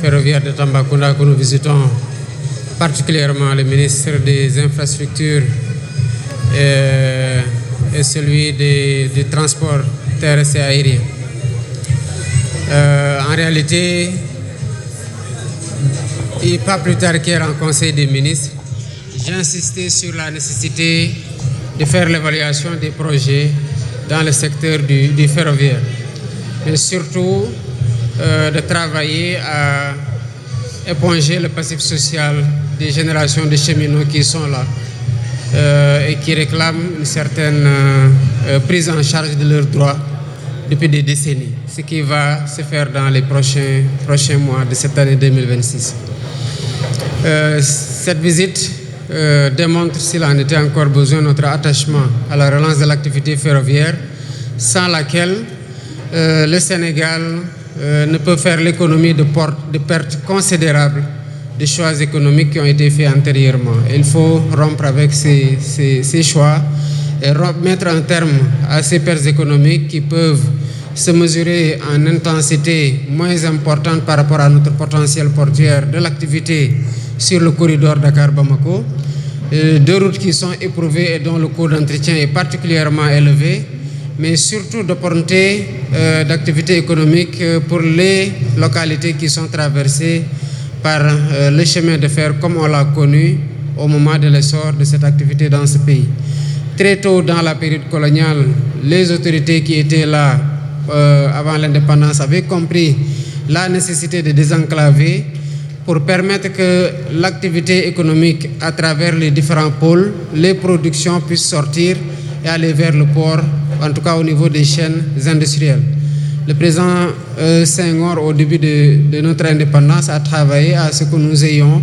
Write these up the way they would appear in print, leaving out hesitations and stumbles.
ferroviaire de Tambacounda que nous visitons, particulièrement le ministre des Infrastructures et celui du transport terrestre et aérien. En réalité, et pas plus tard qu'hier en Conseil des ministres, j'ai insisté sur la nécessité de faire l'évaluation des projets dans le secteur du ferroviaire, mais surtout de travailler à éponger le passif social des générations de cheminots qui sont là et qui réclament une certaine prise en charge de leurs droits depuis des décennies, ce qui va se faire dans les prochains mois de cette année 2026. Cette visite démontre, s'il en était encore besoin, notre attachement à la relance de l'activité ferroviaire, sans laquelle le Sénégal ne peut faire l'économie de pertes considérables de choix économiques qui ont été faits antérieurement. Il faut rompre avec ces choix et mettre un terme à ces pertes économiques qui peuvent se mesurer en intensité moins importante par rapport à notre potentiel portuaire de l'activité sur le corridor Dakar-Bamako. Deux routes qui sont éprouvées et dont le coût d'entretien est particulièrement élevé, mais surtout d'opportunités d'activité économique pour les localités qui sont traversées par le chemin de fer comme on l'a connu au moment de l'essor de cette activité dans ce pays. Très tôt dans la période coloniale, les autorités qui étaient là avant l'indépendance avaient compris la nécessité de désenclaver pour permettre que l'activité économique à travers les différents pôles, les productions puissent sortir et aller vers le port, en tout cas au niveau des chaînes industrielles. Le président Senghor, au début de notre indépendance, a travaillé à ce que nous ayons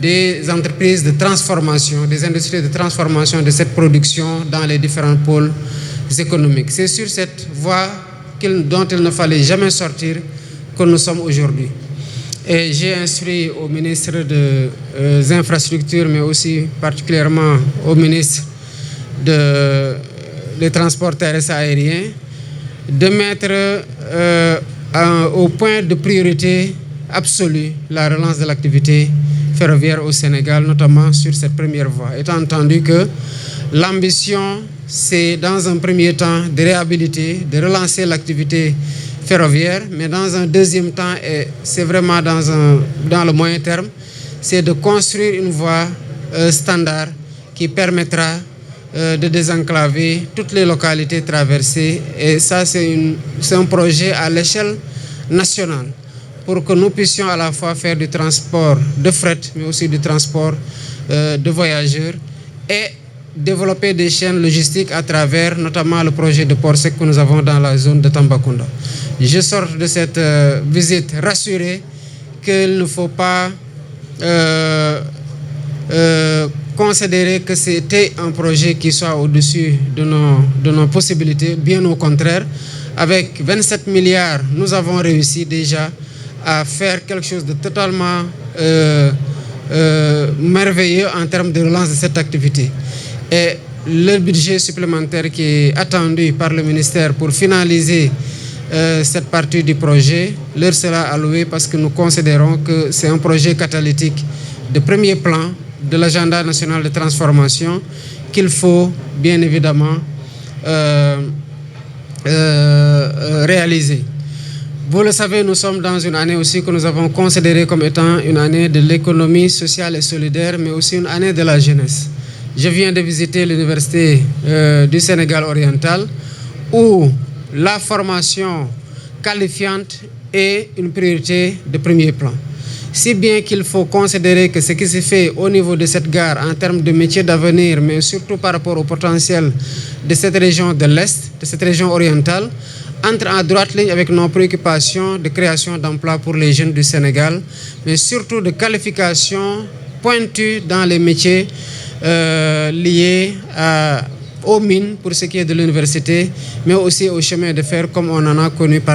des entreprises de transformation, des industries de transformation de cette production dans les différents pôles économiques. C'est sur cette voie dont il ne fallait jamais sortir que nous sommes aujourd'hui. Et j'ai instruit au ministre des Infrastructures, mais aussi particulièrement au ministre des Transports terrestres aériens, de mettre au point de priorité absolue la relance de l'activité ferroviaire au Sénégal, notamment sur cette première voie. Étant entendu que l'ambition, c'est dans un premier temps de réhabiliter, de relancer l'activité ferroviaire, mais dans un deuxième temps, et c'est vraiment dans le moyen terme, c'est de construire une voie standard qui permettra de désenclaver toutes les localités traversées. Et ça, c'est un projet à l'échelle nationale pour que nous puissions à la fois faire du transport de fret, mais aussi du transport de voyageurs et développer des chaînes logistiques à travers notamment le projet de port sec que nous avons dans la zone de Tambacounda. Je sors de cette visite rassuré qu'il ne faut pas considérer que c'était un projet qui soit au-dessus de nos possibilités. Bien au contraire, avec 27 milliards, nous avons réussi déjà à faire quelque chose de totalement merveilleux en termes de relance de cette activité. Et le budget supplémentaire qui est attendu par le ministère pour finaliser cette partie du projet leur sera alloué parce que nous considérons que c'est un projet catalytique de premier plan de l'agenda national de transformation qu'il faut bien évidemment réaliser. Vous le savez, nous sommes dans une année aussi que nous avons considérée comme étant une année de l'économie sociale et solidaire, mais aussi une année de la jeunesse. Je viens de visiter l'université du Sénégal oriental où la formation qualifiante est une priorité de premier plan. Si bien qu'il faut considérer que ce qui se fait au niveau de cette gare en termes de métiers d'avenir, mais surtout par rapport au potentiel de cette région de l'Est, de cette région orientale, entre en droite ligne avec nos préoccupations de création d'emplois pour les jeunes du Sénégal, mais surtout de qualification pointue dans les métiers liés aux mines pour ce qui est de l'université, mais aussi au chemin de fer comme on en a connu par